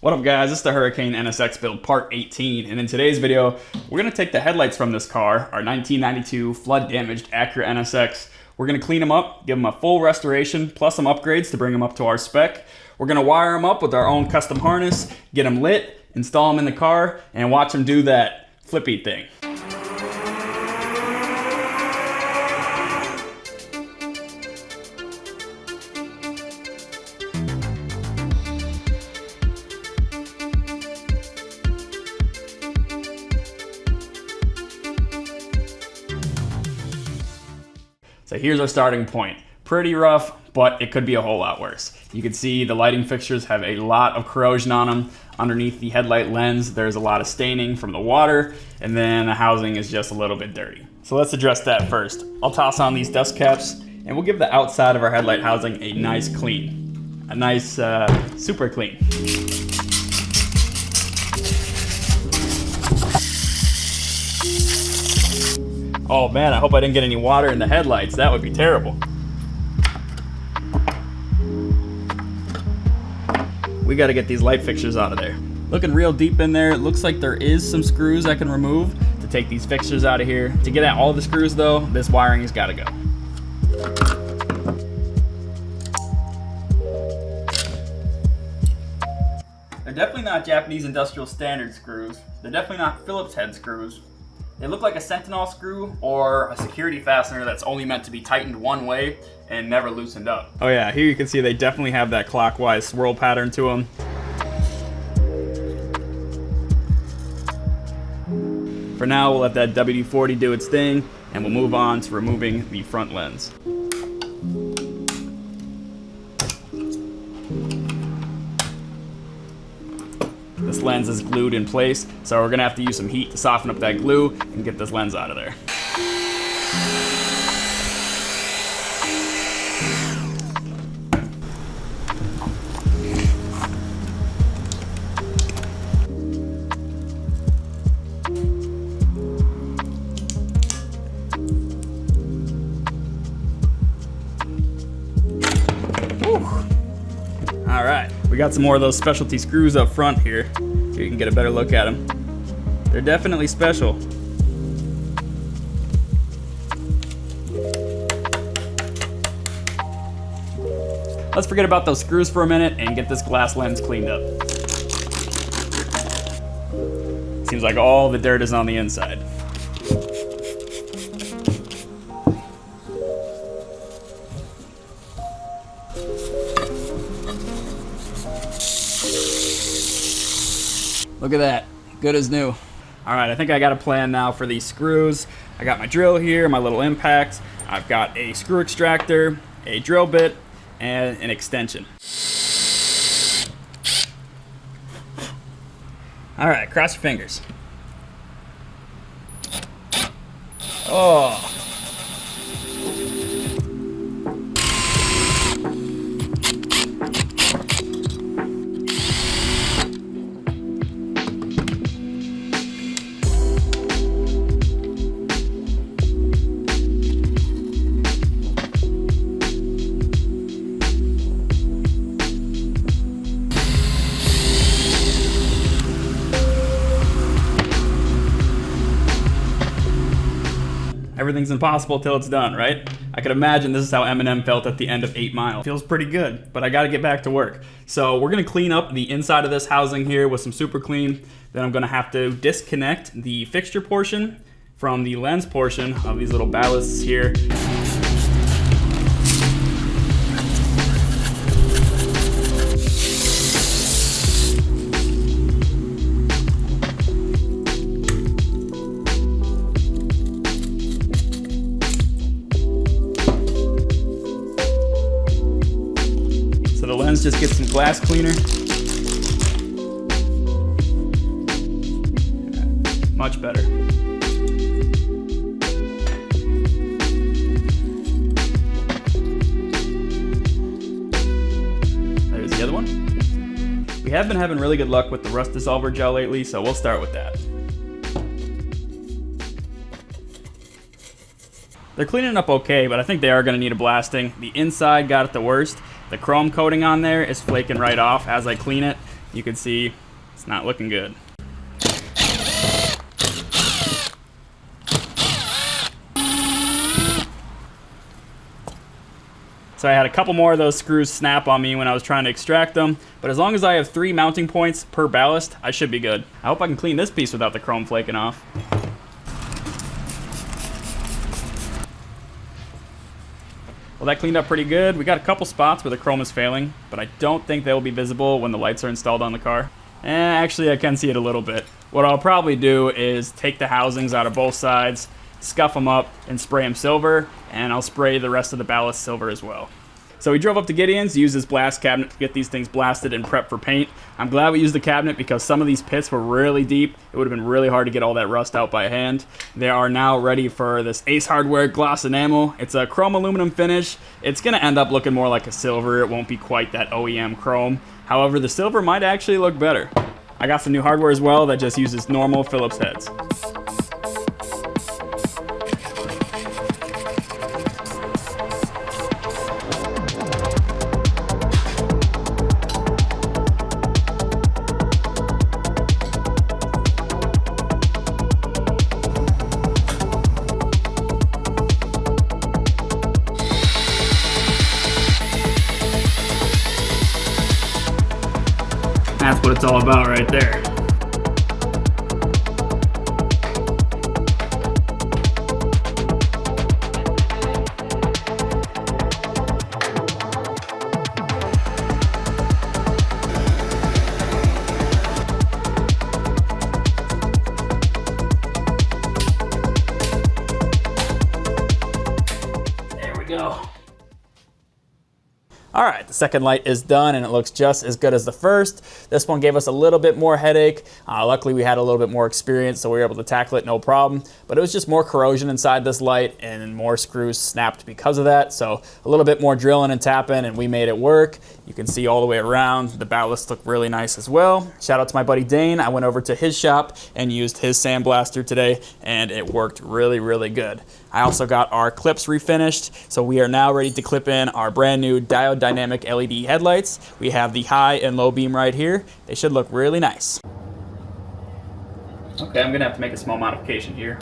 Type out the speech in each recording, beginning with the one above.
What up guys, it's the Hurricane NSX build part 18, and in today's video, we're gonna take the headlights from this car, our 1992 flood damaged Acura NSX. We're gonna clean them up, give them a full restoration, plus some upgrades to bring them up to our spec. We're gonna wire them up with our own custom harness, get them lit, install them in the car, and watch them do that flippy thing. So here's our starting point. Pretty rough, but it could be a whole lot worse. You can see the lighting fixtures have a lot of corrosion on them. Underneath the headlight lens, there's a lot of staining from the water, and then the housing is just a little bit dirty. So let's address that first. I'll toss on these dust caps, and we'll give the outside of our headlight housing a nice clean. A nice, super clean. Oh man, I hope I didn't get any water in the headlights. That would be terrible. We gotta get these light fixtures out of there. Looking real deep in there, it looks like there is some screws I can remove to take these fixtures out of here. To get at all the screws though, this wiring has gotta go. They're definitely not Japanese industrial standard screws. They're definitely not Phillips head screws. They look like a Sentinel screw or a security fastener that's only meant to be tightened one way and never loosened up. Oh yeah, here you can see they definitely have that clockwise swirl pattern to them. For now, we'll let that WD-40 do its thing, and we'll move on to removing the front lens. This lens is glued in place, so we're gonna have to use some heat to soften up that glue and get this lens out of there. All right, we got some more of those specialty screws up front here. Here you can get a better look at them. They're definitely special. Let's forget about those screws for a minute and get this glass lens cleaned up. Seems like all the dirt is on the inside. Look at that, good as new. All right, I think I got a plan now for these screws. I got my drill here, my little impact. I've got a screw extractor, a drill bit, and an extension. All right, cross your fingers. Oh. Everything's impossible till it's done, right? I could imagine this is how Eminem felt at the end of 8 Mile. Feels pretty good, but I gotta get back to work. So we're gonna clean up the inside of this housing here with some super clean. Then I'm gonna have to disconnect the fixture portion from the lens portion of these little ballasts here. So the lens just gets some glass cleaner. Much better. There's the other one. We have been having really good luck with the rust dissolver gel lately, so we'll start with that. They're cleaning up okay, but I think they are going to need a blasting. The inside got it the worst. The chrome coating on there is flaking right off as I clean it, you can see it's not looking good. So I had a couple more of those screws snap on me when I was trying to extract them, but as long as I have 3 mounting points per ballast, I should be good. I hope I can clean this piece without the chrome flaking off. Well, that cleaned up pretty good. We got a couple spots where the chrome is failing, but I don't think they will be visible when the lights are installed on the car. Actually, I can see it a little bit. What I'll probably do is take the housings out of both sides, scuff them up, and spray them silver, and I'll spray the rest of the ballast silver as well. So we drove up to Gideon's, used this blast cabinet to get these things blasted and prepped for paint. I'm glad we used the cabinet because some of these pits were really deep. It would have been really hard to get all that rust out by hand. They are now ready for this Ace Hardware gloss enamel. It's a chrome aluminum finish. It's going to end up looking more like a silver. It won't be quite that OEM chrome. However, the silver might actually look better. I got some new hardware as well that just uses normal Phillips heads. That's what it's all about right there. There we go. All right, the second light is done and it looks just as good as the first. This one gave us a little bit more headache. Luckily we had a little bit more experience, so we were able to tackle it no problem. But it was just more corrosion inside this light and more screws snapped because of that. So a little bit more drilling and tapping and we made it work. You can see all the way around. The ballast looked really nice as well. Shout out to my buddy Dane. I went over to his shop and used his sandblaster today and it worked really, really good. I also got our clips refinished, so we are now ready to clip in our brand new diode dynamic LED headlights. We have the high and low beam right here. They should look really nice. Okay, I'm gonna have to make a small modification here.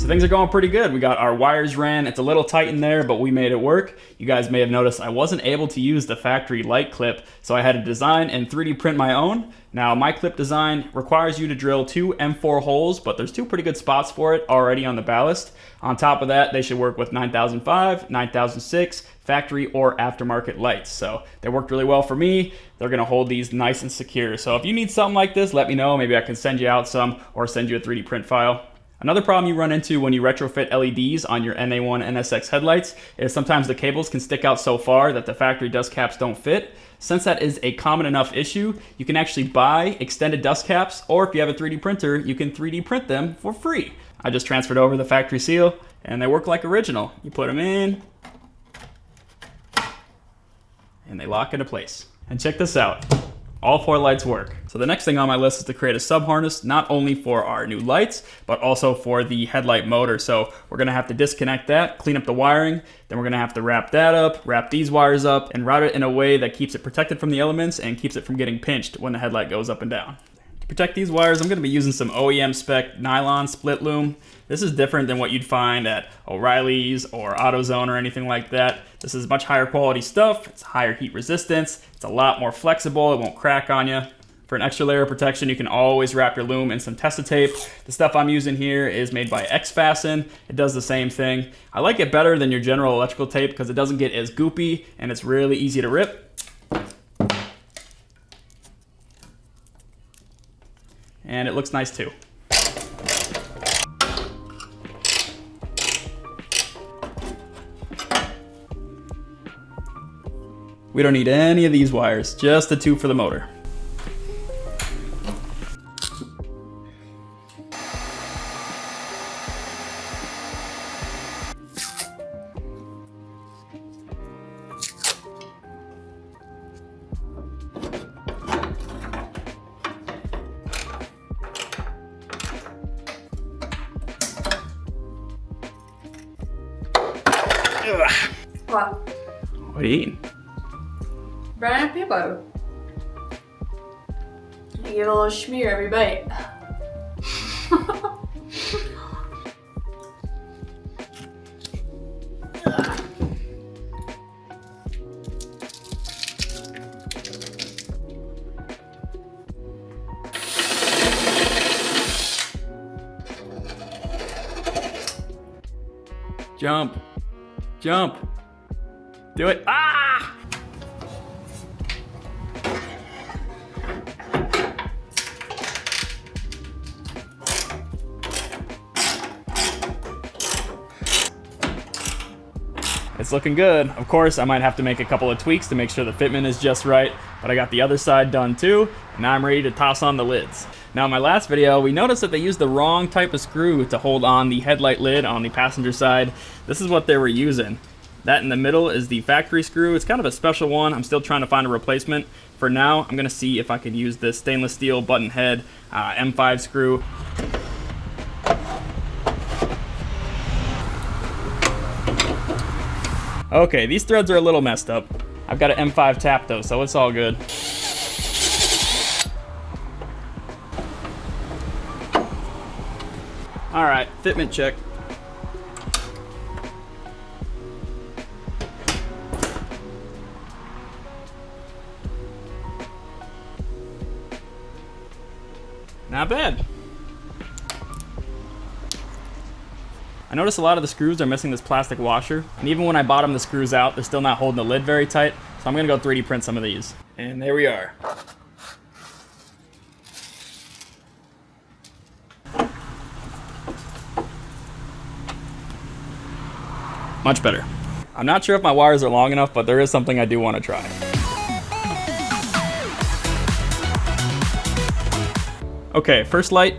Things are going pretty good. We got our wires ran. It's a little tight in there, but we made it work. You guys may have noticed I wasn't able to use the factory light clip, so I had to design and 3D print my own. Now, my clip design requires you to drill 2 M4 holes, but there's 2 pretty good spots for it already on the ballast. On top of that, they should work with 9005, 9006, factory or aftermarket lights. So they worked really well for me. They're gonna hold these nice and secure. So if you need something like this, let me know. Maybe I can send you out some or send you a 3D print file. Another problem you run into when you retrofit LEDs on your NA1 NSX headlights is sometimes the cables can stick out so far that the factory dust caps don't fit. Since that is a common enough issue, you can actually buy extended dust caps, or if you have a 3D printer, you can 3D print them for free. I just transferred over the factory seal and they work like original. You put them in and they lock into place. And check this out. All 4 lights work. So the next thing on my list is to create a sub harness, not only for our new lights, but also for the headlight motor. So we're gonna have to disconnect that, clean up the wiring, then we're gonna have to wrap that up, wrap these wires up, and route it in a way that keeps it protected from the elements and keeps it from getting pinched when the headlight goes up and down. To protect these wires, I'm gonna be using some OEM spec nylon split loom. This is different than what you'd find at O'Reilly's or AutoZone or anything like that. This is much higher quality stuff. It's higher heat resistance. It's a lot more flexible. It won't crack on you. For an extra layer of protection, you can always wrap your loom in some Testa tape. The stuff I'm using here is made by X-Fasten. It does the same thing. I like it better than your general electrical tape because it doesn't get as goopy and it's really easy to rip. And it looks nice too. We don't need any of these wires, just the two for the motor. What? What are you eating? Bread and peanut butter. You give it a little schmear every bite. Jump. Jump. Do it. Ah! It's looking good. Of course, I might have to make a couple of tweaks to make sure the fitment is just right, but I got the other side done too, and now I'm ready to toss on the lids. Now in my last video, we noticed that they used the wrong type of screw to hold on the headlight lid on the passenger side. This is what they were using. That in the middle is the factory screw. It's kind of a special one. I'm still trying to find a replacement. For now, I'm gonna see if I could use this stainless steel button head M5 screw. Okay, these threads are a little messed up. I've got an M5 tap though, so it's all good. All right, fitment check. Not bad. I noticed a lot of the screws are missing this plastic washer, and even when I bottom the screws out, they're still not holding the lid very tight, so I'm gonna go 3D print some of these. And there we are. Much better. I'm not sure if my wires are long enough, but there is something I do want to try. Okay, first light,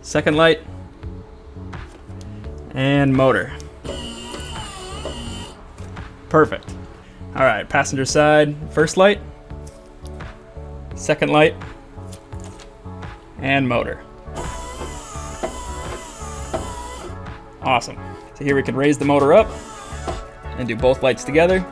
second light, and motor. Perfect. All right, passenger side, first light, second light, and motor. Awesome. So here we can raise the motor up and do both lights together.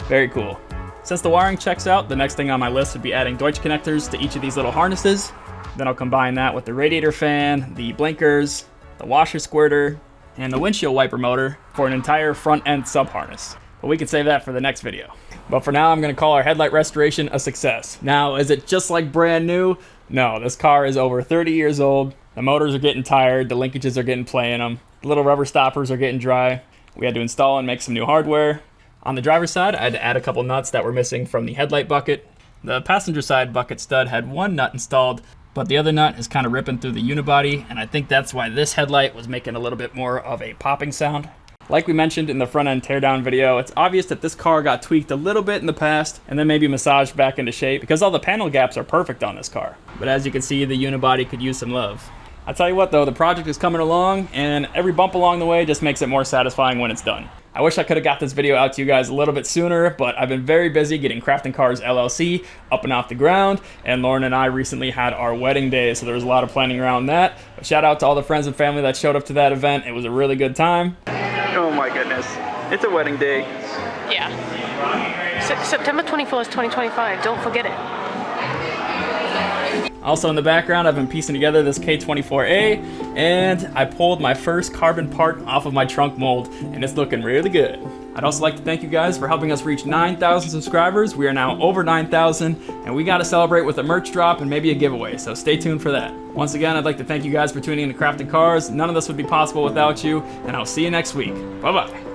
Very cool. Since the wiring checks out, the next thing on my list would be adding Deutsch connectors to each of these little harnesses. Then I'll combine that with the radiator fan, the blinkers, the washer squirter, and the windshield wiper motor for an entire front end sub harness. But we can save that for the next video. But for now, I'm gonna call our headlight restoration a success. Now, is it just like brand new? No, this car is over 30 years old. The motors are getting tired, the linkages are getting play in them, the little rubber stoppers are getting dry. We had to install and make some new hardware. On the driver's side, I had to add a couple nuts that were missing from the headlight bucket. The passenger side bucket stud had one nut installed, but the other nut is kind of ripping through the unibody, and I think that's why this headlight was making a little bit more of a popping sound. Like we mentioned in the front end teardown video, it's obvious that this car got tweaked a little bit in the past and then maybe massaged back into shape because all the panel gaps are perfect on this car. But as you can see, the unibody could use some love. I tell you what though, the project is coming along and every bump along the way just makes it more satisfying when it's done. I wish I could have got this video out to you guys a little bit sooner, but I've been very busy getting Crafting Cars LLC up and off the ground, and Lauren and I recently had our wedding day, so there was a lot of planning around that. But shout out to all the friends and family that showed up to that event. It was a really good time. Oh my goodness, it's a wedding day. Yeah. September 24th, 2025, don't forget it. Also in the background, I've been piecing together this K24A, and I pulled my first carbon part off of my trunk mold, and it's looking really good. I'd also like to thank you guys for helping us reach 9,000 subscribers. We are now over 9,000, and we got to celebrate with a merch drop and maybe a giveaway, so stay tuned for that. Once again, I'd like to thank you guys for tuning in to Crafted Cars. None of this would be possible without you, and I'll see you next week. Bye-bye.